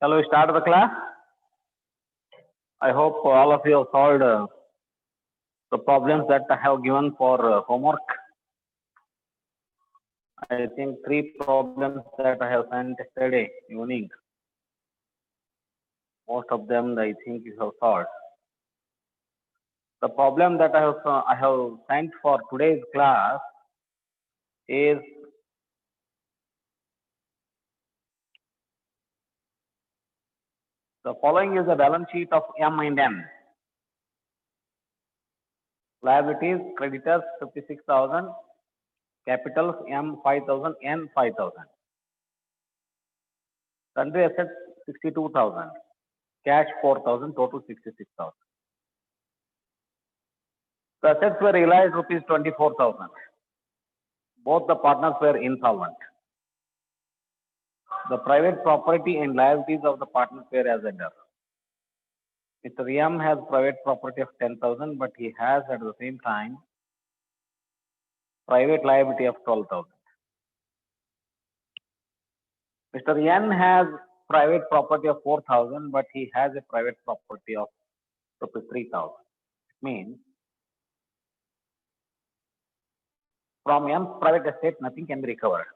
Shall we start the class? I hope all of you have solved the problems that I have given for homework. I think 3 problems that I have sent yesterday evening. Most of them I think you have solved. The problem that I have sent for today's class is the following is the balance sheet of M and N. Liabilities, creditors 56,000, capitals M 5,000, N 5,000. Sundry assets 62,000, cash 4,000, total 66,000. The assets were realized rupees 24,000. Both the partners were insolvent. The private property and liabilities of the partners were as under. Mr. M has private property of 10,000, but he has at the same time private liability of 12,000. Mr. N has private property of 4,000, but he has a private property of rupees 3,000. It means from M's private estate, nothing can be recovered.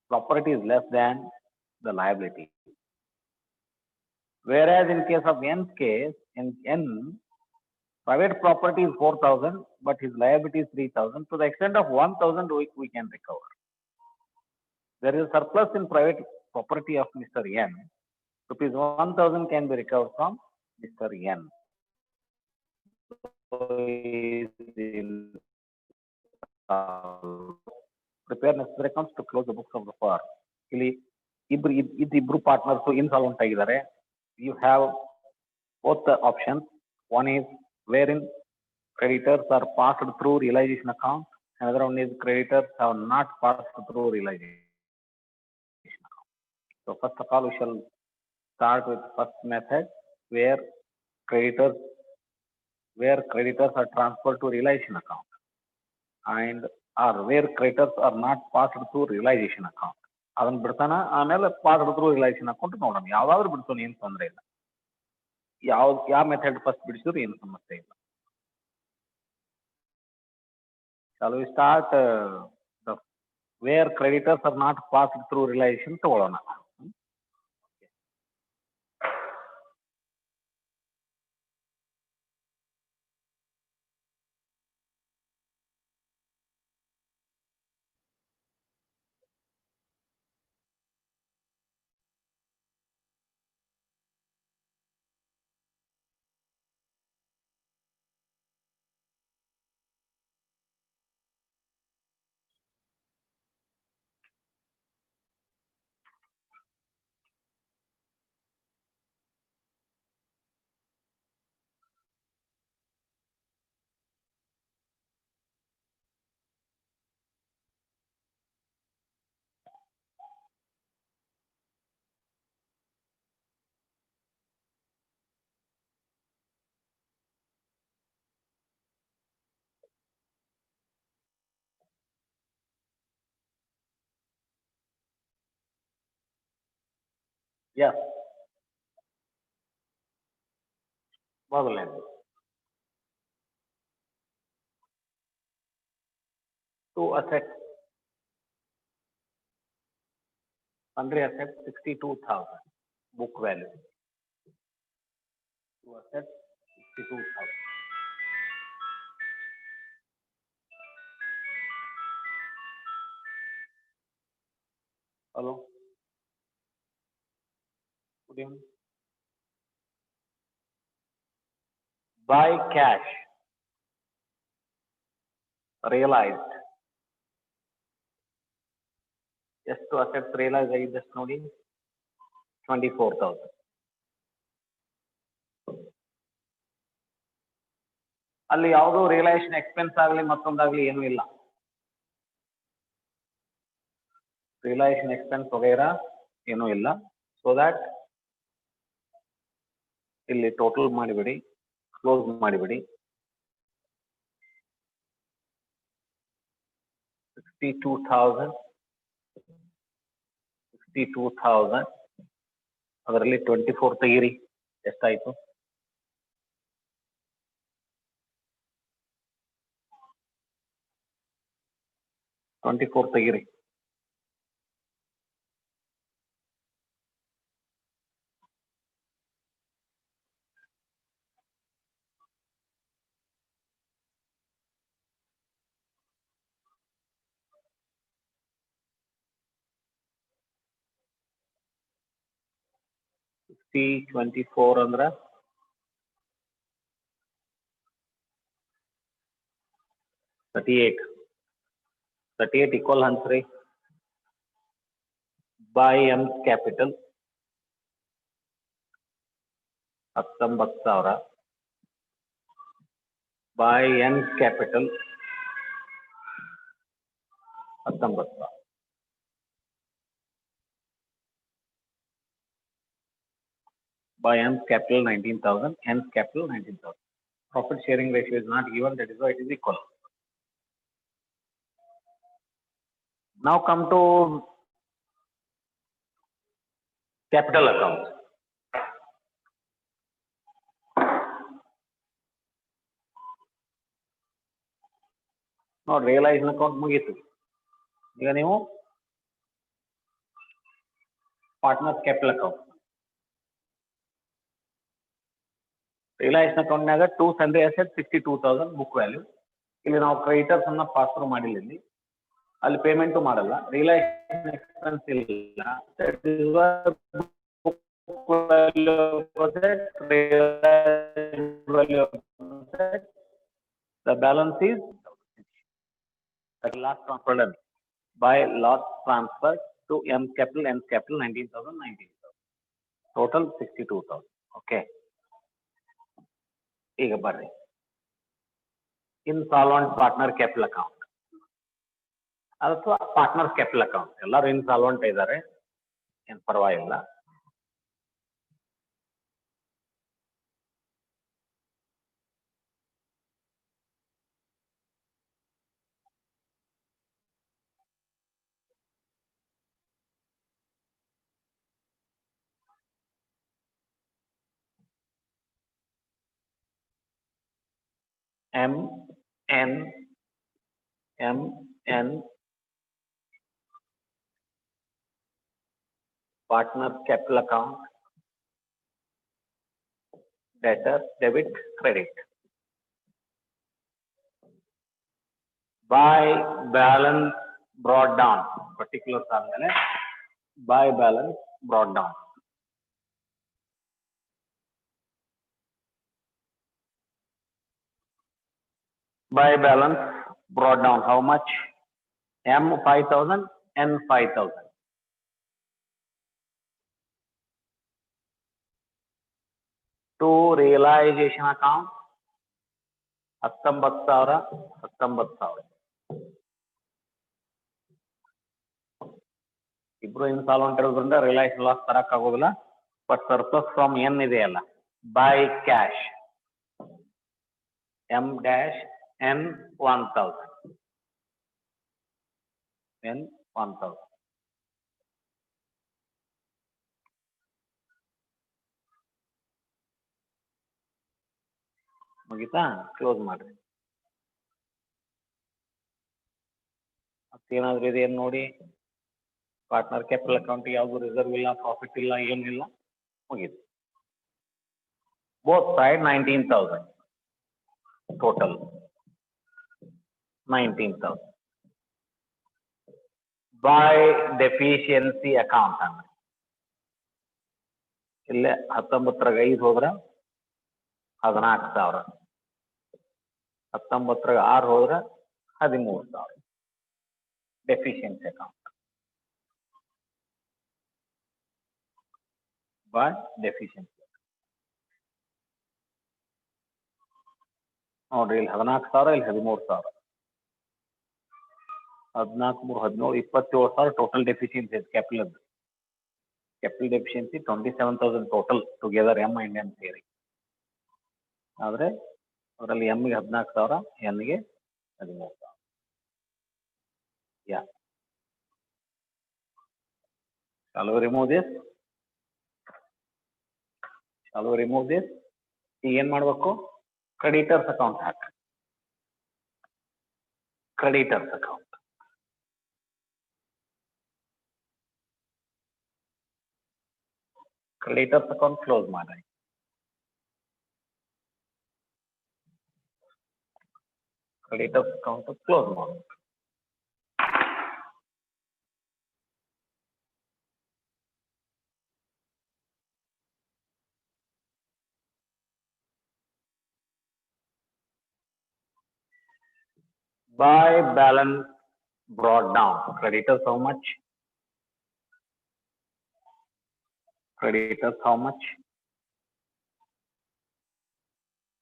Property is less than the liability. Whereas in case of N's case, in N, private property is 4,000, but his liability is 3,000. To the extent of 1,000, we can recover. There is a surplus in private property of Mr. N. Rupees 1,000 can be recovered from Mr. N. Prepare necessary accounts to close the books of the firm. Ibru partners insolvent agidare. You have both the options. One is wherein creditors are passed through realization account. Another one is creditors have not passed through realization account. So first of all, we shall start with first method where creditors are transferred to realization account, and or where creditors are not passed through realization account. ಅದನ್ನ ಬಿಡ್ತಾನ ಆಮೇಲೆ passed through realization account ನೋಡೋಣ. ಯಾವ್ದಾದ್ರು ಬಿಡ್ಸೋಣ, ಏನು ತೊಂದರೆ ಇಲ್ಲ. ಯಾವ method first ಬಿಡಿಸಿದ್ರು ಏನು ಸಮಸ್ಯೆ ಇಲ್ಲ. Shall we start where creditors are not passed through realization ತಗೊಳ್ಳೋಣ. Yes. ಮೊದಲನೇದು 2 assets. Sundry assets 62,000 book value. 2 assets 62,000. Hello. Good evening. By cash realized. ಎಷ್ಟು assets realized ಆಗಿದೆ just ನೋಡಿ 24,000. ಅಲ್ಲಿ ಯಾವುದೋ ರಿಯಲೈಸೇಷನ್ ಎಕ್ಸ್ಪೆನ್ಸ್ ಆಗಲಿ ಮತ್ತೊಂದಾಗಲಿ ಏನೂ ಇಲ್ಲ. ರಿಯಲೈಸೇಷನ್ ಎಕ್ಸ್ಪೆನ್ಸ್ ವಗೈರಾ ಏನೂ ಇಲ್ಲ. ಸೊ ದ್ಯಾಟ್ ಇಲ್ಲಿ ಟೋಟಲ್ ಮಾಡಿಬಿಡಿ, ಕ್ಲೋಸ್ ಮಾಡಿಬಿಡಿ. 62,000 ಅದರಲ್ಲಿ 24 ತೆಗೀರಿ, ಎಷ್ಟಾಯ್ತು? 24 ತೆಗೀರಿ. C24 ಅಂದ್ರ 38 equal ಹಂಚ್ರಿ by M capital 19,000 by N capital 19,000 by M capital 19,000, N capital 19,000. Profit sharing ratio is not given, that is why it is equal. Now come to capital account. Now realization account ಮುಗೀತು. ಈಗ ನೀವು partner capital account, Reliance ಅಕೌಂಟ್ನಾಗ 2 sundry asset 62,000 book value. ಇಲ್ಲಿ ನಾವು creditors ಅನ್ನ pass through ಮಾಡಿಲ್ಲ, ಇಲ್ಲಿ ಅಲ್ಲಿ ಪೇಮೆಂಟ್ ಮಾಡಲ್ಲ, ರಿಲಯನ್ಸ್ ಎಕ್ಸ್ಪೆನ್ಸ್ ಇಲ್ಲ. The balance is at last transfer by lot transfer to M capital 19,000, 19,000. Total 62,000. Okay. ಈಗ ಬರ್ರಿ ಇನ್ಸಾಲ್ವೆಂಟ್ ಪಾರ್ಟ್ನರ್ ಕ್ಯಾಪಿಟಲ್ ಅಕೌಂಟ್ ಅಥವಾ ಪಾರ್ಟ್ನರ್ ಕ್ಯಾಪಿಟಲ್ ಅಕೌಂಟ್. ಎಲ್ಲರೂ ಇನ್ಸಾಲ್ವೆಂಟ್ ಇದ್ದಾರೆ, ಏನು ಪರವಾಗಿಲ್ಲ. MN partner capital account, debtor, debit, credit. By balance brought down, particular ಆದ್ಮೇಲೆ by balance brought down. By balance brought down how much? M 5,000, N 5,000. To realization account 19,000. ಇಬ್ರು insolvent ಇರೋದ್ರಿಂದ Reliance loss ತರಕ್ ಆಗೋದಿಲ್ಲ. But surplus from N ಇದೆಯಲ್ಲ, by cash M dash N 1,000. N 1,000. ಮುಗಿತಾ? Close ಮಾಡ್ರಿ. ಮತ್ತೇನಾದ್ರೂ ಇದೆ ಏನು ನೋಡಿ. ಪಾರ್ಟ್ನರ್ ಕ್ಯಾಪಿಟಲ್ ಅಕೌಂಟ್ ಯಾವುದು ರಿಸರ್ವ್ ಇಲ್ಲ, ಪ್ರಾಫಿಟ್ ಇಲ್ಲ, ಏನಿಲ್ಲ, ಮುಗೀತು. Both side 19,000 total 19,000 by deficiency account ಅಂದ್ರೆ ಇಲ್ಲೇ 19 5 ಹೋದ್ರ 14,000, 19 6 ಹೋದ್ರ 13,000 ಡೆಫಿಷಿಯನ್ಸಿ ಅಕೌಂಟ್ ಬೈ ಡೆಫಿಷಿಯನ್ಸಿ. ನೋಡ್ರಿ ಇಲ್ಲಿ 14,000, ಇಲ್ಲಿ 13,000, 14 3 17 27,000 ಟೋಟಲ್ ಡೆಫಿಷಿಯನ್ಸಿ ಇದೆ capital. Capital deficiency 27,000 total together M and N ಸೇರಿ. ಆದ್ರೆ ಅದರಲ್ಲಿ ಎಮ್ಗೆ 14,000, ಎನ್ಗೆ 13,000. ಯಾ shall we remove this? I'll remove this. ಈಗ ಏನ್ ಮಾಡ್ಬೇಕು, ಕ್ರೆಡಿಟರ್ಸ್ ಅಕೌಂಟ್ ಹಾಕಿ. Creditors account, creditors account close ಮಾಡಿ. ಕ್ರೆಡಿಟರ್ಸ್ ಅಕೌಂಟ್ ಕ್ಲೋಸ್ ಮಾಡಿ. By balance brought down, creditors how much? Creditors how much?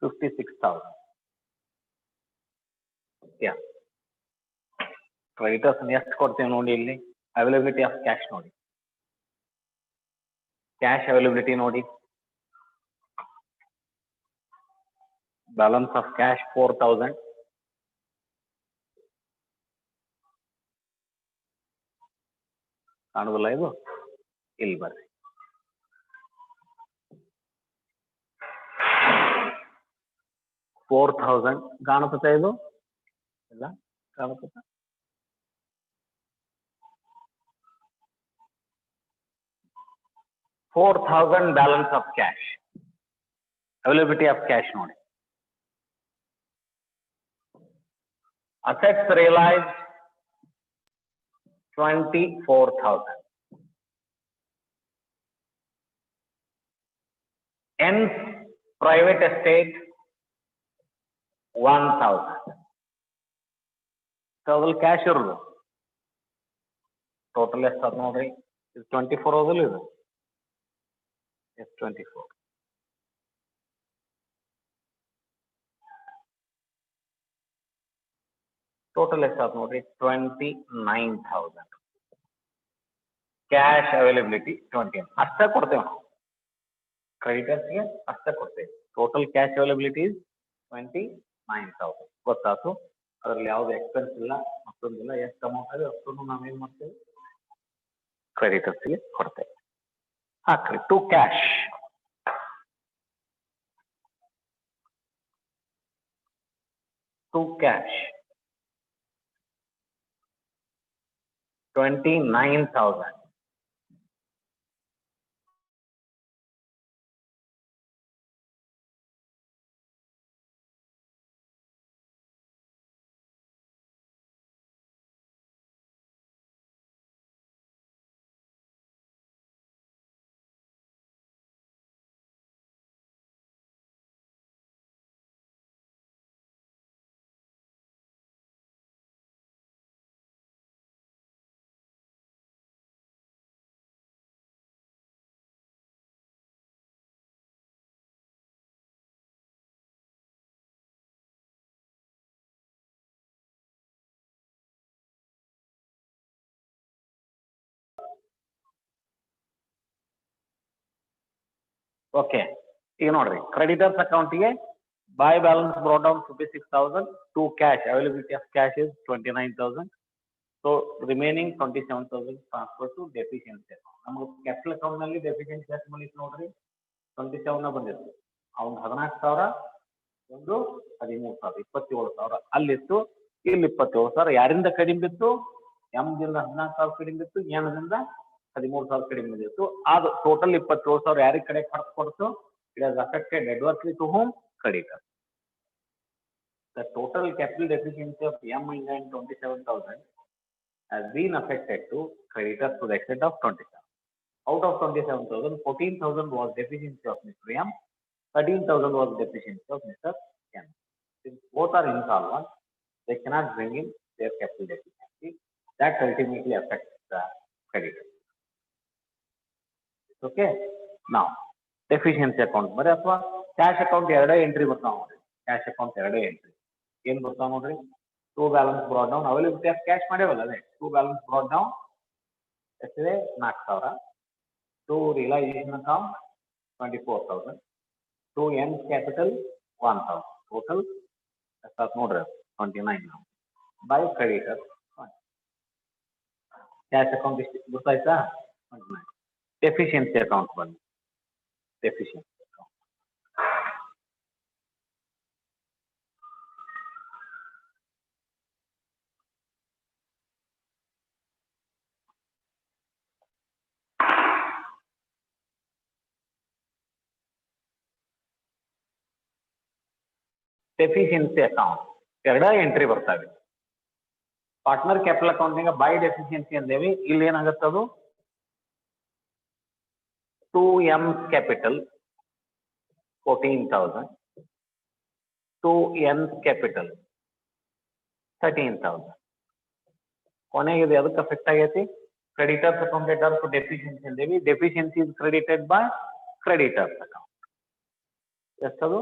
56,000. Yeah. Creditors ಎಷ್ಟು ಕೊಡ್ತೇವೆ ನೋಡಿ ಇಲ್ಲಿ, ಅವೈಲಬಿಲಿಟಿ ಆಫ್ ಕ್ಯಾಶ್ ನೋಡಿ, ಕ್ಯಾಶ್ ಅವೈಲಬಿಲಿಟಿ ನೋಡಿ, ಬ್ಯಾಲೆನ್ಸ್ ಆಫ್ ಕ್ಯಾಶ್ 4,000. ಕಾಣುವುದಿಲ್ಲ ಇದು, ಇಲ್ಲಿ ಬರ್ರಿ. $4,000 ಕಾಣುತ್ತೆ ಇದು, ಇಲ್ಲ ಕಾಣುತ್ತೆ. $4,000 balance of cash, availability of cash ನೋಡಿ. Assets realised 24,000. Ends private estate 1,000. Total cash ಇರೋದು ಟೋಟಲ್ ಎಷ್ಟು ಅದು ನೋಡ್ರಿ, 24 ಹೋಗಲ್ಲ ಇದು, 24. ಟೋಟಲ್ ಎಷ್ಟು ನೋಡ್ರಿ, 29,000. Cash availability 20. ಅಷ್ಟೇ ಕೊಡ್ತೇವೆ ನಾವು ಕ್ರೆಡಿಟರ್ಸ್ಗೆ, ಅಷ್ಟೇ ಕೊಡ್ತೇವೆ. Total cash availability 29,000. ಗೊತ್ತಾಯ್ತು, ಅದರಲ್ಲಿ ಯಾವ್ದು ಎಕ್ಸ್ಪೆನ್ಸ್ ಇಲ್ಲ, ಮತ್ತೊಂದಿಲ್ಲ. ಎಷ್ಟು ಅಮೌಂಟ್ ಇದೆ ಅಷ್ಟನ್ನು ನಾವೇನ್ ಮಾಡ್ತೇವೆ, ಕ್ರೆಡಿಟರ್ಸ್ಗೆ ಕೊಡ್ತೇವೆ. ಹಾಕ್ರಿ to cash. To cash 29,000. Okay, ಈಗ ನೋಡ್ರಿ ಕ್ರೆಡಿಟರ್ಸ್ ಅಕೌಂಟ್ಗೆ by balance brought down 56,000. To cash availability of cash is 29,000. So remaining 27,000 transfer to deficiency account. ನಮ್ಗೆ ಕ್ಯಾಪಿಟಲ್ ಅಕೌಂಟ್ ನಲ್ಲಿ ಡೆಫಿಷಿಯನ್ಸಿ ಎಷ್ಟು ಬಂದಿತ್ತು ನೋಡ್ರಿ, 27 ಬಂದಿತ್ತು. ಅವ್ನು 14,000, ಒಂದು 13,000, 27,000 ಅಲ್ಲಿತ್ತು. ಇಲ್ಲಿ 27,000 ಯಾರಿಂದ ಕಡಿಮೆ ಬಿತ್ತು, ಎಮ್ದಿಂದ 14,000 ಕಡಿಮೆ ಬಿತ್ತು, ಎನ್ದಿಂದ 13,000 ಕಡಿಮೆ ಬಿದ್ದಿತ್ತು. ಅದು ಟೋಟಲ್ 27,000 ಯಾರಿಗೆ ಕಡೆ ಖರ್ಚು ಕೊಡ್ತು, it has affected adversely to whom? Creditor. The total capital deficiency of M927,000 has been affected to creditors to the extent of 27. Out of 27,000, 14,000 was deficiency of Mr. M, 13,000 was deficiency of Mr. M. Since both are insolvent, they cannot bring in their capital deficiency. That ultimately affects the creditor. Okay. Now, deficiency account ಬರೀ ಅಥವಾ cash account ಎರಡೇ entry ಬರ್ತಾವ ನೋಡ್ರಿ. Cash account ಎರಡೇ entry ಏನ್ ಬರ್ತಾವ ನೋಡ್ರಿ, to balance brought down availability of cash ಮಾಡ್ಯಾವಲ್ಲ, ಅದೇ ಟು ಬ್ಯಾಲೆನ್ಸ್ ಬ್ರಾಟ್ ಡೌನ್ ಎಷ್ಟಿದೆ 4,000. To realisation account 24,000. To N capital 1,000. Total ಎಷ್ಟಾತ್ ನೋಡ್ರಿ 29. ಬೈ ಕ್ರೆಡಿಟರ್ ಕ್ಯಾಶ್ ಅಕೌಂಟ್ ಇಷ್ಟು ಗೊತ್ತಾಯ್ತಾ, 29. ಡೆಫಿಷಿಯನ್ಸಿ ಅಕೌಂಟ್ ಬಂದು ಡೆಫಿಷಿಯನ್ಸಿ ಅಕೌಂಟ್ ಡೆಫಿಷಿಯನ್ಸಿ ಅಕೌಂಟ್ ಎರಡ ಎಂಟ್ರಿ ಬರ್ತವೆ. ಪಾರ್ಟ್ನರ್ ಕ್ಯಾಪಿಟಲ್ ಅಕೌಂಟ್ನಾಗ ಬೈ ಡೆಫಿಷಿಯನ್ಸಿ ಅಂದೇವಿ, ಇಲ್ಲಿ ಏನಾಗುತ್ತೆ ಅದು 2M ಕ್ಯಾಪಿಟಲ್ 14,000, 2N ಕ್ಯಾಪಿಟಲ್ 13,000. ಕೊನೆಗೆ ಇದು ಅದಕ್ಕೆ ಅಫೆಕ್ಟ್ ಆಗೈತಿ, ಕ್ರೆಡಿಟರ್ಸ್ ಅಕೌಂಟ್ ಡೆಟರ್ಸ್ ಡೆಫಿಷಿಯನ್ಸಿ ಅಂದೇವಿ, deficiency is credited by creditors account. ಎಷ್ಟದು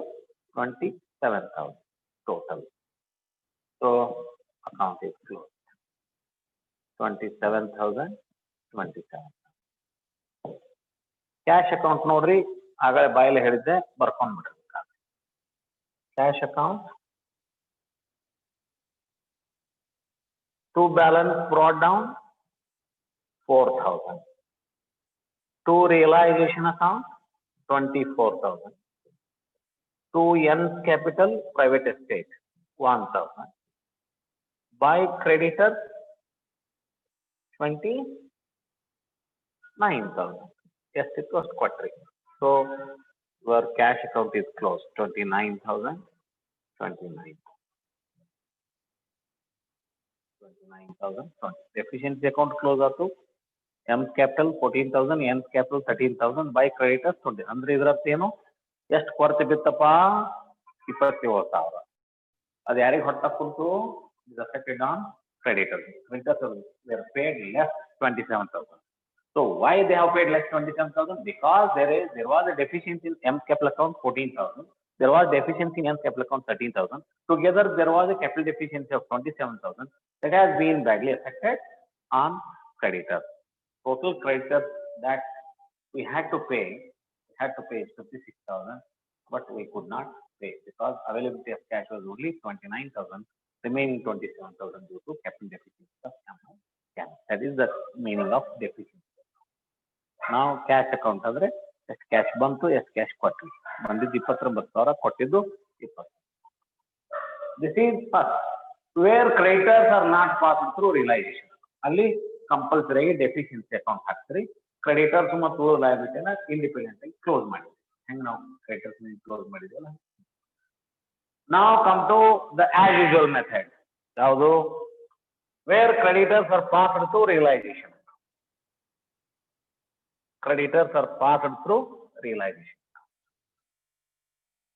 27,000 total. So account is close. 27,027. Cash account ನೋಡ್ರಿ, ಆಗಲೇ ಬಾಯಲ್ಲಿ ಹೇಳಿದ್ದೆ, ಬರ್ಕೊಂಡ್ಬಿಡ್ರಿ. Cash account to balance brought down 4,000. To realization account 24,000. To N capital private estate 1,000. By creditors 29,000. Yes, it was quarterly. So your cash account is closed. 29,000. 29,000. Deficiency account close ಆಯ್ತು. M capital 14,000, N capital 13,000. By creditors 20. ಅಂದ್ರೆ ಇದರರ್ಥ ಏನು, ಎಷ್ಟು ಕೊರತೆ ಬಿತ್ತಪ್ಪ, 27,000. ಅದು ಯಾರಿಗೆ ಹೊಟ್ಟ ಕುಂತು, is affected on creditors. Creditors were paid less 27,000. So why they have paid less 27,000? Because there was a deficiency in M capital account 14,000. There was deficiency in M capital account 13,000. Together there was a capital deficiency of 27,000 that has been badly affected on creditors. Total creditors that we had to pay is 56,000, but we could not pay because availability of cash was only 29,000, remaining 27,000 due to capital deficiency of cash. That is the meaning of deficiency. Now cash account ಅಂದ್ರೆ ಎಷ್ಟು cash ಬಂತು, ಎಷ್ಟು cash ಕೊಟ್ವಿ. ಬಂದಿದ್ದು 29,000, ಕೊಟ್ಟಿದ್ದು 20. This is first where creditors are not passed through realization. ಅಲ್ಲಿ compulsory deficiency account ಹಾಕ್ತೀರಿ, creditors ಮತ್ತು ಲಯಬಿಲಿಟಿನ ಇಂಡಿಪೆಂಡೆಂಟ್ ಆಗಿ ಕ್ಲೋಸ್ ಮಾಡಿ. ಹೆಂಗ್ ನಾವು ಕ್ರೆಡಿಟರ್ಸ್ ಕ್ಲೋಸ್ ಮಾಡಿದ್ವಲ್ಲ. Now come to the as usual method. ಯಾವುದು, where creditors are passed through realization. Creditors are passed through realization.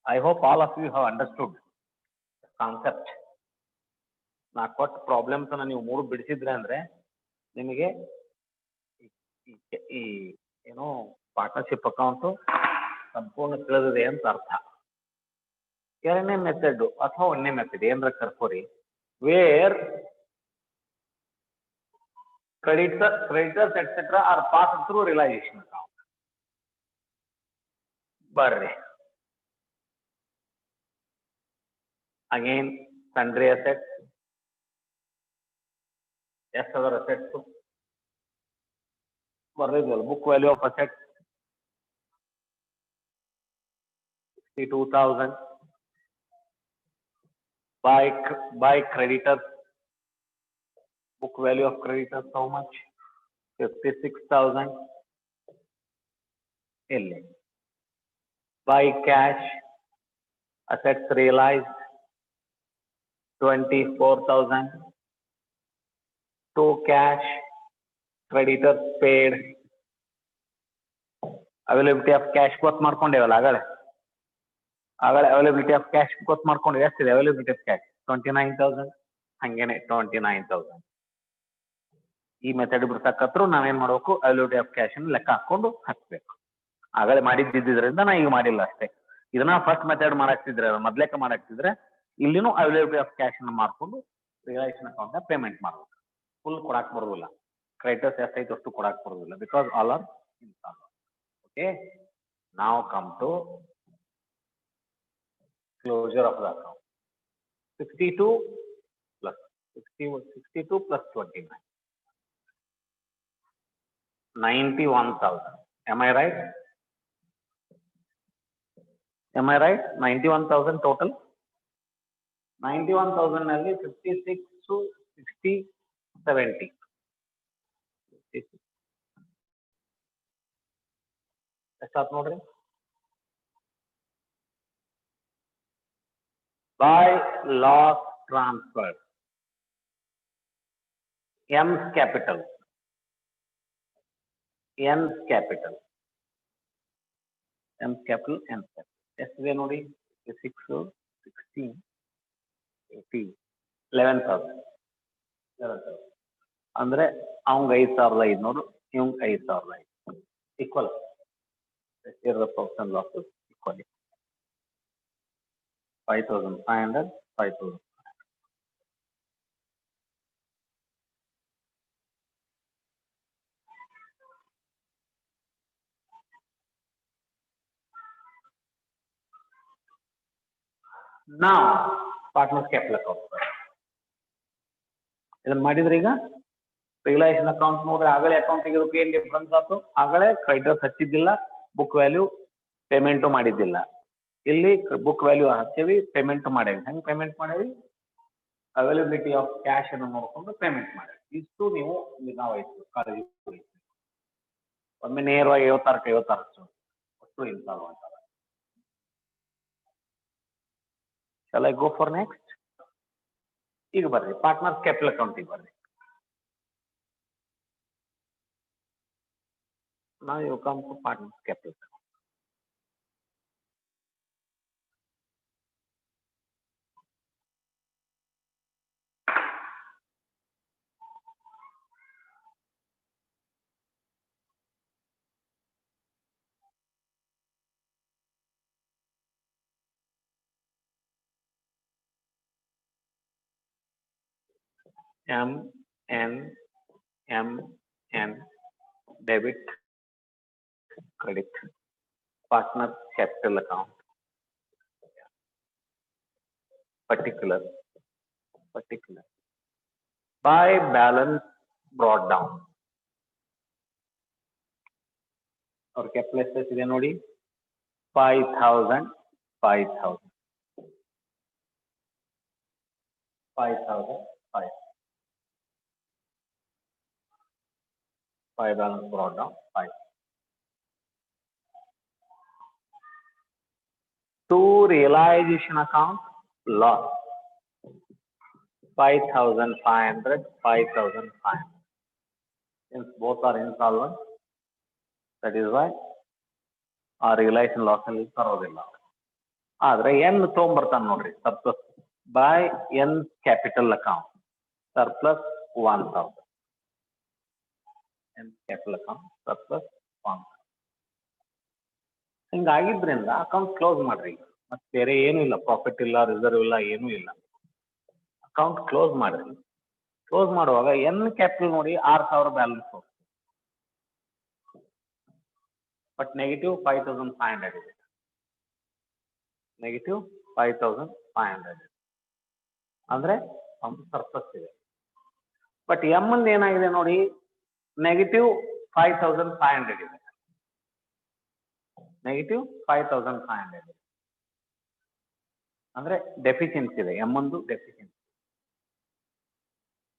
I hope all of you have understood the concept. ನಾ ಕೊಟ್ಟ problems ಅನ್ನ ನೀವು 3 ಬಿಡಿಸಿದ್ರೆ ಅಂದ್ರೆ ನಿಮಗೆ ಈ ಏನೋ ಪಾರ್ಟ್ನರ್ಶಿಪ್ ಅಕೌಂಟ್ ಸಂಪೂರ್ಣ ತಿಳಿದಿದೆ ಅಂತ ಅರ್ಥ. ಎರಡನೇ ಮೆಥಡ್ ಅಥವಾ ಒಂದನೇ ಮೆಥಡ್ ಏನ್ರ ಕರ್ಕೋರಿ, wear creditors etc. are passed through realization account. ಬರ್ರಿ again sundry assets, yes other assets ಬರ್ರಿದ್ವಲ್ಲ, book value of assets 62,000. by creditors, book value of creditors how much, 56,000. ಇಲ್ಲಿ by cash assets realized 24,000. to cash creditors paid. availability of cash ಗೊತ್ತು ಮಾಡ್ಕೊಂಡೇವಲ್ಲ ಆಗಲೇ availability of cash ಗೊತ್ತು ಮಾಡ್ಕೊಂಡು ಎಷ್ಟಿದೆ availability of cash 29,000. ಹಂಗೇನೆ 29,000. ಈ method ಬಿಡ್ತಕ್ಕಂಥರು ನಾವೇನ್ ಮಾಡ್ಬೇಕು, availability of cash ಅನ್ನು ಲೆಕ್ಕ ಹಾಕೊಂಡು ಹಾಕ್ಬೇಕು. ಆಗಲೇ ಮಾಡಿದ್ದಿದ್ರಿಂದ ನಾ ಈಗ ಮಾಡಿಲ್ಲ ಅಷ್ಟೇ. ಇದನ್ನ ಫಸ್ಟ್ ಮೆಥಡ್ ಮಾಡಾಕ್ತಿದ್ರೆ, ಮೊದ್ಲೇಕ ಮಾಡಾಕ್ತಿದ್ರೆ, ಇಲ್ಲಿನೂ availability of cash ಅನ್ನು ಮಾಡ್ಕೊಂಡು ರಿಯಲೈಸೇಷನ್ ಅಕೌಂಟ್ ನ ಪೇಮೆಂಟ್ ಮಾಡ್ಬೇಕು. ಫುಲ್ ಕೊಡಾಕ್ ಬರೋದಿಲ್ಲ, ಕ್ರೆಡಿಟರ್ಸ್ ಎಷ್ಟೈತೆ ಅಷ್ಟು ಕೊಡಾಕ್ ಬರೋದಿಲ್ಲ, because all are insolvent. Okay, ನಾವು come to closure of the account. 62 plus 29, 91,000. Am I right? 91,000 total. 91,000 ನಲ್ಲಿ 56 to 60 70. ಎಷ್ಟಾತ್ ನೋಡ್ರಿ, by loss transfer. M's capital. N's capital. M's capital, N's capital. ಎಷ್ಟಿದೆ ನೋಡಿ 6, 16, 18, 11,000. ಅಂದ್ರೆ ಅವಂಗ 5,500, ಇವಂಗ 5,500 equal. Profit and losses equally. 5,500, 5,000. Now, partners capital account. ಇದನ್ನ ಮಾಡಿದ್ರೆ ಈಗ realisation account ನೋಡ್ರೆ ಆಗಲೇ ಅಕೌಂಟ್ ತೆಗೆದಕ್ಕೆ ಏನ್ ಡಿಫ್ರೆನ್ಸ್ ಆಯ್ತು? ಆಗಲೇ ಕ್ರೆಡಿಟರ್ಸ್ ಹಚ್ಚಿದ್ದಿಲ್ಲ, ಬುಕ್ ವ್ಯಾಲ್ಯೂ ಪೇಮೆಂಟ್ ಮಾಡಿದ್ದಿಲ್ಲ. ಇಲ್ಲಿ ಬುಕ್ ವ್ಯಾಲ್ಯೂ ಹಚ್ಚೇವಿ, ಪೇಮೆಂಟ್ ಮಾಡೇವಿ. ಹೆಂಗ್ ಪೇಮೆಂಟ್ ಮಾಡೇವಿ? ಅವೈಲಬಿಲಿಟಿ ಆಫ್ ಕ್ಯಾಶ್ ಅನ್ನು ನೋಡ್ಕೊಂಡು ಪೇಮೆಂಟ್ ಮಾಡೇವಿ. ಇಷ್ಟು ನೀವು ನಾವಾಯ್ತು ಕಾಲೇಜ್ ಒಮ್ಮೆ ನೇರವಾಗಿ 56 ಅಷ್ಟು ಇನ್ಸಾಲ್ವ್ ಅಂತಾರೆ. Shall I go for next? ಈಗ ಬರ್ರಿ ಪಾರ್ಟ್ನರ್ಸ್ ಕ್ಯಾಪಿಟಲ್ ಅಕೌಂಟಿಗೆ ಬರ್ರಿ. Now you come to partners capital account. M debit credit partner capital account particular by balance brought down. Our capital assets ಇದೆ ನೋಡಿ 5,000 by balance brought down 5. To realization account loss 5,500. Since both are insolvent, that is why our realization loss ಅಲ್ಲಿ ಬರೋದಿಲ್ಲ. ಆದ್ರೆ N ತೊಗೊಂಬರ್ತಾನೆ ನೋಡ್ರಿ surplus by N capital account surplus 1,000. N capital account surplus 1,000. ಹಿಂಗಾಗಿದ್ರಿಂದ account close ಮಾಡ್ರಿ. ಮತ್ತೆ ಬೇರೆ ಏನೂ ಇಲ್ಲ, ಪ್ರಾಫಿಟ್ ಇಲ್ಲ, ರಿಸರ್ವ್ ಇಲ್ಲ, ಏನೂ ಇಲ್ಲ. ಅಕೌಂಟ್ ಕ್ಲೋಸ್ ಮಾಡ್ರಿ. ಕ್ಲೋಸ್ ಮಾಡುವಾಗ ಎನ್ ಕ್ಯಾಪಿಟಲ್ ನೋಡಿ 6,000 ಬ್ಯಾಲೆನ್ಸ್ ಹೋಗ್ತದೆ. ಬಟ್ ನೆಗೆಟಿವ್ 5,500 ಇದೆ. ನೆಗೆಟಿವ್ 5,500 ಅಂದ್ರೆ ಒಂದು ಸರ್ಪ್ಲಸ್ ಇದೆ. ಬಟ್ ಎಮ್ ಅಂದ್ ಏನಾಗಿದೆ ನೋಡಿ, ನೆಗೆಟಿವ್ 5,500 ಇದೆ. ನೆಗೆಟಿವ್ 5,500 ಅಂದ್ರೆ ಡೆಫಿಷಿಯನ್ಸಿ ಇದೆ, ಎಮ್ ಒಂದು ಡೆಫಿಷಿಯನ್ಸಿ.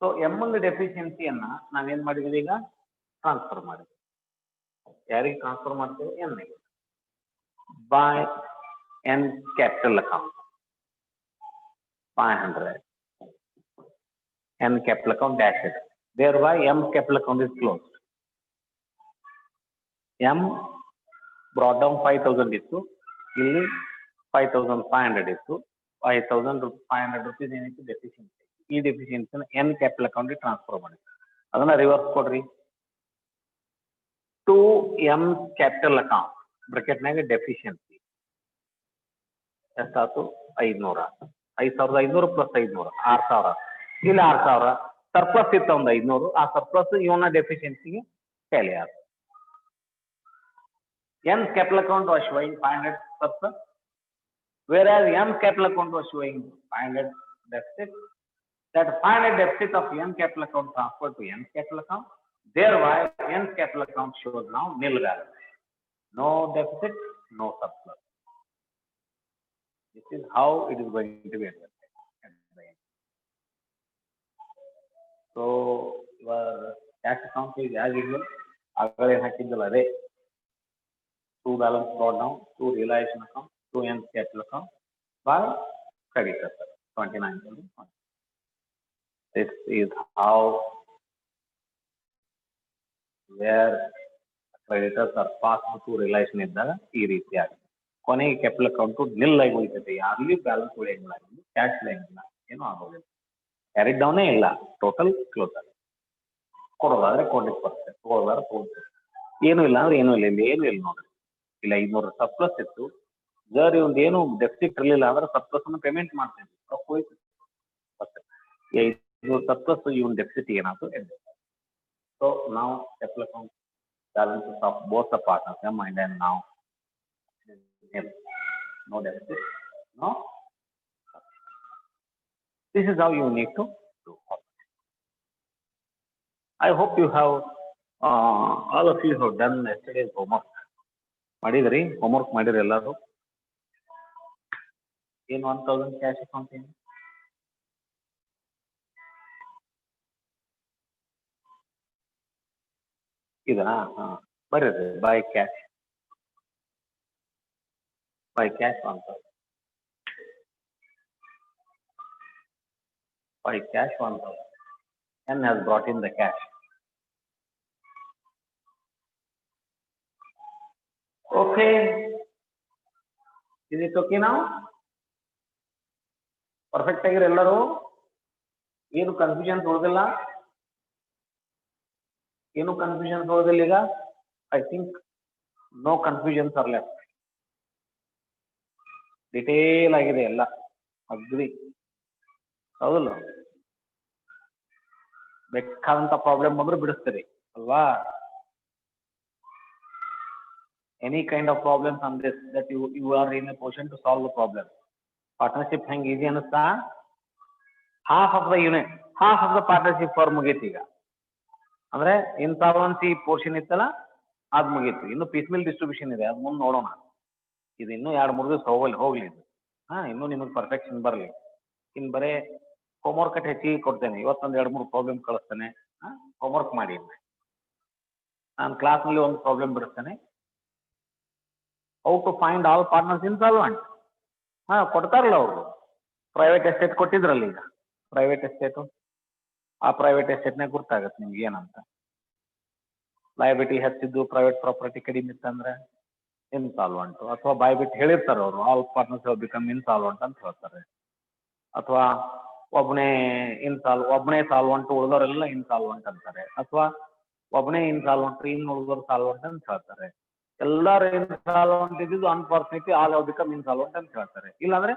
ಸೊ ಎಮ್ ಒಂದು ಡೆಫಿಷಿಯನ್ಸಿಯನ್ನ ನಾವೇನ್ ಮಾಡಿದ್ವಿ, ಈಗ ಟ್ರಾನ್ಸ್ಫರ್ ಮಾಡಿದ್ವಿ. ಯಾರಿಗೆ ಟ್ರಾನ್ಸ್ಫರ್ ಮಾಡ್ತೇವೆ? ಎನ್ ಗೆ. By N capital account 500. N capital account dashed. Thereby M capital account is closed. M brought down 5,000 ಇತ್ತು, ಇಲ್ಲಿ 5,500 ಇತ್ತು. 5,500 rupees ಏನಿತ್ತು ಡೆಫಿಷಿಯನ್ಸಿ. ಈ ಡೆಫಿಷಿಯನ್ಸಿನ ಎನ್ ಕ್ಯಾಪಿಟಲ್ ಅಕೌಂಟ್ ಟ್ರಾನ್ಸ್ಫರ್ ಮಾಡಿ ಅದನ್ನ ರಿವರ್ಸ್ ಕೊಡ್ರಿ. ಟು ಎಂ ಕ್ಯಾಪಿಟಲ್ ಅಕೌಂಟ್ ಬ್ರಾಕೆಟ್ನಾಗ ಡೆಫಿಷಿಯನ್ಸಿ ಎಷ್ಟಾಯ್ತು? 500. 5,500 ಪ್ಲಸ್ 500 6,000. ಇಲ್ಲಿ 6,000 ಸರ್ಪ್ಲಸ್ ಇತ್ತು ಒಂದು 500. ಆ ಸರ್ಪ್ಲಸ್ ಇವನ ಡೆಫಿಷಿಯನ್ಸಿಗೆ ಟ್ಯಾಲಿ ಆಯ್ತು. N capital account was showing 500 surplus, whereas M capital account was showing 500 deficit. That 500 deficit of N capital account transferred to N capital account. Thereby, N capital account shows now nil balance. No deficit, no surplus. This is how it is going to be addressed at the end. So, your tax account is as usual. Agare hakidala ade. To balance brought down, to realization account, to N capital account by creditors, 29,000. This is how where creditors are passed to realization ಇದ್ದಾಗ ಈ ರೀತಿಯಾಗಿ ಕೊನೆಗೆ capital account ನಿಲ್ ಆಗಿ ಹೋಗ್ತೈತೆ, ಯಾರಿಗೂ balance ಉಳಿಯಂಗಿಲ್ಲ, cash ಉಳಿಯಂಗಿಲ್ಲ, ಏನೂ ಆಗೋದಿಲ್ಲ, ಕ್ಯಾರಿಡ್ ಡೌನೇ ಇಲ್ಲ, ಟೋಟಲ್ ಕ್ಲೋಸ್ ಆಗಿದೆ. ಕೊಡೋದಾದ್ರೆ ಕೊಡ್ಲಿಕ್ಕೆ ಬರ್ತದೆ, ತಗೊಳ್ಳೋದಾದ್ರೆ ತಗೊಳ್ತೇವೆ, ಏನೂ ಇಲ್ಲ ಅಂದ್ರೆ ಏನೂ ಇಲ್ಲ, ಇಲ್ಲಿ ಏನೂ ಇಲ್ಲ ನೋಡ್ರಿ, ಇಲ್ಲ 500 ಸರ್ಪ್ಲಸ್ ಇತ್ತು, ಜರ್ ಇವ್ದು ಏನು ಡೆಫಿಸಿಟ್ ಇರಲಿಲ್ಲ ಅಂದ್ರೆ ಸರ್ಪ್ಲಸ್ ಅನ್ನು ಪೇಮೆಂಟ್ ಮಾಡ್ತೇವೆ, ಹೋಯ್ತು ಬರ್ತದೆ. 500 ಸರ್ಪ್ಲಸ್ ಇವನ್ ಡೆಫಿಸಿಟ್ ಏನಾಯ್ತು. ಸೊ ನಾವು capital account balances of both the partners, M and now no deficit, no. This is how you need to do. I hope you have all of you have done yesterday's homework. ಮಾಡಿದ್ರಿ homework ಮಾಡಿರಿ ಎಲ್ಲರೂ? ಏನು 1,000 cash account ಏನು ಇದಾ? ಬರ್ರಿ by cash 1,000. By cash 1,000. N has brought in the cash. Okay. Is it okay now? Perfect ಆಗಿರಿ ಎಲ್ಲರೂ? ಏನು ಕನ್ಫ್ಯೂಷನ್ ಉಳಿದಿಲ್ಲ? ಏನು ಕನ್ಫ್ಯೂಷನ್ ಉಳಿದಿಲ್ಲ ಈಗ? I think no confusions are left. Detail ಆಗಿದೆ ಎಲ್ಲ, ಅಗ್ರಿ ಹೌದಲ್ಲ? ಬೇಕಾದಂತ ಪ್ರಾಬ್ಲಮ್ ಬಂದ್ರೆ ಬಿಡಿಸ್ತೀರಿ ಅಲ್ವಾ? Any kind of problems on this that you are in a position to solve the problem. Partnership ಹೆಂಗ್ ಈಸಿ ಅನ್ನಿಸ್ತಾ? half of the unit, half of the partnership firm ಮುಗೀತು ಈಗ. ಅಂದ್ರೆ ಇನ್ಸಾಲ್ವೆನ್ಸಿ ಪೋರ್ಷನ್ ಇತ್ತಲ್ಲ ಅದ್ ಮುಗೀತು, ಇನ್ನು ಪೀಸ್ ಮಿಲ್ ಡಿಸ್ಟ್ರಿಬ್ಯೂಷನ್ ಇದೆ, ಅದ್ ಮುಂದೆ ನೋಡೋಣ. ಇದು ಇನ್ನೂ 2-3 ದಿವಸ ಹೋಗ್ಲಿ ಇದು. ಇನ್ನೂ ನಿಮಗೆ ಪರ್ಫೆಕ್ಷನ್ ಬರಲಿ. ಇನ್ನು ಬರೇ ಹೋಮ್ವರ್ಕ್ ಹೆಚ್ಚಿಗೆ ಕೊಡ್ತೇನೆ, ಇವತ್ತೊಂದು 2-3 ಪ್ರಾಬ್ಲಮ್ ಕಳಿಸ್ತೇನೆ, ಹೋಮ್ವರ್ಕ್ ಮಾಡಿ. ನಾನು ಕ್ಲಾಸ್ನಲ್ಲಿ ಒಂದು ಪ್ರಾಬ್ಲಮ್ ಬಿಡಿಸ್ತೇನೆ, how to find all partners insolvent. ಕೊಡ್ತಾರಲ್ಲ ಅವರು, ಪ್ರೈವೇಟ್ ಎಸ್ಟೇಟ್ ಕೊಟ್ಟಿದ್ರಲ್ಲ ಈಗ, ಪ್ರೈವೇಟ್ ಎಸ್ಟೇಟು, ಆ ಪ್ರೈವೇಟ್ ಎಸ್ಟೇಟ್ನಾಗ ಗೊತ್ತಾಗತ್ತೆ ನಿಮ್ಗೆ ಏನಂತ. ಲಯಬಿಲಿಟಿ ಹೆಚ್ಚಿದ್ದು, ಪ್ರೈವೇಟ್ ಪ್ರಾಪರ್ಟಿ ಕಡಿಮೆ ಇತ್ತಂದ್ರೆ ಇನ್ಸಾಲ್ವೆಂಟು, ಅಥವಾ ಬಾಯ್ಬಿಟ್ಟು ಹೇಳಿರ್ತಾರೆ ಅವರು, all partners have become insolvent ಅಂತ ಹೇಳ್ತಾರೆ. ಅಥವಾ ಒಬ್ಬನೇ ಸಾಲ್ವೆಂಟ್, ಉಳಿದವರೆಲ್ಲ ಇನ್ಸಾಲ್ವೆಂಟ್ ಅಂತಾರೆ. ಅಥವಾ ಒಬ್ಬನೇ ಇನ್ಸಾಲ್ವೆಂಟ್, ಇನ್ನು ಉಳಿದವರು ಸಾಲ್ವೆಂಟ್ ಅಂತ ಹೇಳ್ತಾರೆ. ಎಲ್ಲರೂ ಇನ್ಸಾಲ್ವೆಂಟ್ ಇದ್ದಿದ್ದು unfortunately all have become insolvent ಅಂತ ಹೇಳ್ತಾರೆ. ಇಲ್ಲಾಂದ್ರೆ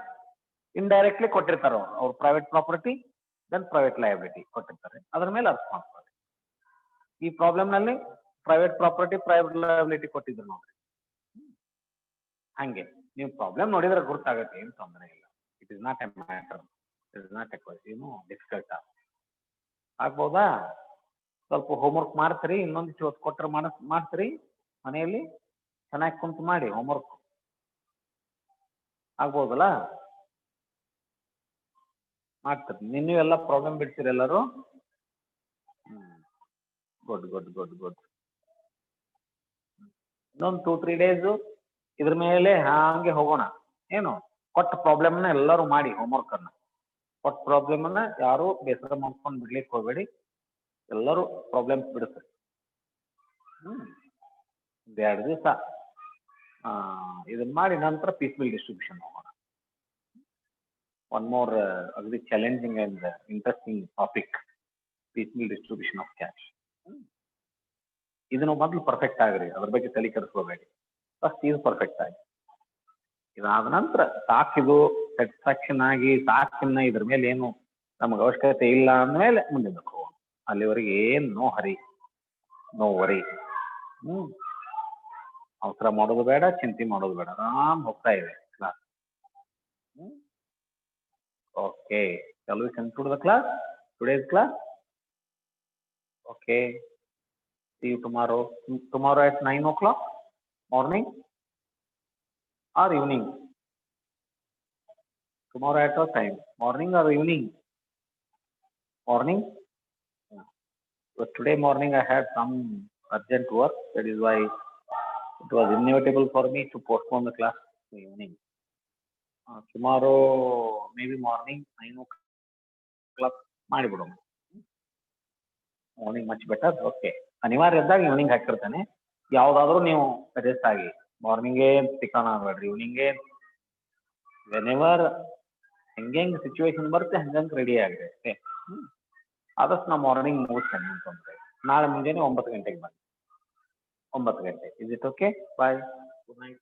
ಇಂಡೈರೆಕ್ಟ್ಲಿ ಕೊಟ್ಟಿರ್ತಾರೆ ಅವ್ರು private property then private liability ಕೊಟ್ಟಿರ್ತಾರೆ, ಅದ್ರ ಮೇಲೆ ಅರ್ಥ ಮಾಡ್ತಾರೆ. ಈ ಪ್ರಾಬ್ಲಮ್ ನಲ್ಲಿ ಪ್ರೈವೇಟ್ ಪ್ರಾಪರ್ಟಿ, ಪ್ರೈವೇಟ್ ಲಯಬಿಲಿಟಿ ಕೊಟ್ಟಿದ್ರು ನೋಡ್ರಿ. ಹಂಗೆ ನೀವು ಪ್ರಾಬ್ಲಮ್ ನೋಡಿದ್ರೆ ಗೊತ್ತಾಗತ್ತೆ, ಏನು ತೊಂದರೆ ಇಲ್ಲ. It is not A matter, it is not A ಏನು ಡಿಫಿಕಲ್ಟ್ ಆಗ್ಬೋದಾ? ಸ್ವಲ್ಪ ಹೋಮ್ವರ್ಕ್ ಮಾಡ್ತೀರಿ, ಇನ್ನೊಂದು ಇವತ್ತು ಕೊಟ್ಟರೆ ಮಾಡ್ತೀರಿ ಮನೆಯಲ್ಲಿ, ಚೆನ್ನಾಗಿ ಕುಂತು ಮಾಡಿ ಹೋಮ್ವರ್ಕ್, ಆಗ್ಬೋದಲ್ಲ? ಮಾಡ್ತೀರಿ ನಿನ್ನೆ ಎಲ್ಲ ಪ್ರಾಬ್ಲಮ್ ಬಿಡ್ತೀರಿ ಎಲ್ಲರೂ? Good good good good. ಇನ್ನೊಂದು 2-3 ಡೇಸು ಇದ್ರ ಮೇಲೆ ಹಾಗೆ ಹೋಗೋಣ. ಏನು ಕೊಟ್ಟ ಪ್ರಾಬ್ಲಮ್ನ ಎಲ್ಲರೂ ಮಾಡಿ, ಹೋಮ್ವರ್ಕ್ ಅನ್ನ ಕೊಟ್ಟ ಪ್ರಾಬ್ಲಮ್ ಅನ್ನ ಯಾರು ಬೇಸರ ಮಾಡ್ಕೊಂಡು ಬಿಡ್ಲಿಕ್ಕೆ ಹೋಗ್ಬೇಡಿ, ಎಲ್ಲರೂ ಪ್ರಾಬ್ಲಮ್ಸ್ ಬಿಡಿಸ್ರಿ. 2 ದಿವಸ ಇದನ್ನ ಮಾಡಿ ನಂತರ ಪೀಸ್ ಮಿಲ್ ಡಿಸ್ಟ್ರಿಬ್ಯೂಷನ್ ಹೋಗೋಣ. ಒನ್ ಮೋರ್ ಅಗದಿ challenging and interesting topic, piecemeal distribution of cash. ಇದನ್ನು ಮೊದಲು ಪರ್ಫೆಕ್ಟ್ ಆಗ್ರಿ, ಅದ್ರ ಬಗ್ಗೆ ತಲೆ ಕೆಡಿಸ್ಕೋಬೇಡಿ. ಫಸ್ಟ್ ಇದು ಪರ್ಫೆಕ್ಟ್ ಆಗಿ, ಇದಾದ ನಂತರ ಸಾಕಿದು ಸ್ಯಾಟಿಸ್ಫ್ಯಾಕ್ಷನ್ ಆಗಿ ಸಾಕಿನ್ನ ಇದ್ರ ಮೇಲೆ ಏನು ನಮಗೆ ಅವಶ್ಯಕತೆ ಇಲ್ಲ ಅಂದಮೇಲೆ ಮುಂದೆ ಹೋಗೋಣ. ಅಲ್ಲಿವರೆಗೆ ಏನು ನೋ ಹರಿ, ನೋ ವರಿ. ಅವಸರ ಮಾಡೋದು ಬೇಡ, ಚಿಂತೆ ಮಾಡೋದು ಬೇಡ, ಆರಾಮ್ ಹೋಗ್ತಾ ಇದೆ class. Okay, shall we conclude the class, today's class? Okay, see you tomorrow at 9 o'clock morning or evening? Tomorrow at what time? Morning or evening? Morning? But today morning I had some urgent work, that is why it was inevitable for me to postpone the class to evening. tomorrow maybe morning 9 o'clock ಮಾಡಿಬಿಡೋಣ. Morning much better. Okay, ಅನಿವಾರ್ಯ ಇದ್ದಾಗ evening ಹಾಕಿರ್ತಾನೆ. ಯಾವುದಾದ್ರೂ ನೀವು suggest ಆಗಿ, ಮಾರ್ನಿಂಗೇ ಟಿಕಾನ್ ಆಗಬೇಡ್ರಿ, ಈವ್ನಿಂಗೇ whenever ಹೆಂಗೆ situation ಬರುತ್ತೆ ಹಂಗಂಗೆ ready ಆಗ್ರಿ ಅಷ್ಟೇ. ಆದಷ್ಟು ನಾವು ಮಾರ್ನಿಂಗ್ ಮುಗಿಸ್ತೇನೆ ಅಂತಂದ್ರೆ ನಾಳೆ ಮುಂಜಾನೆ 9 ಗಂಟೆಗೆ ಬನ್ನಿ. 9 ಗಂಟೆ. Is it okay? Bye, good night.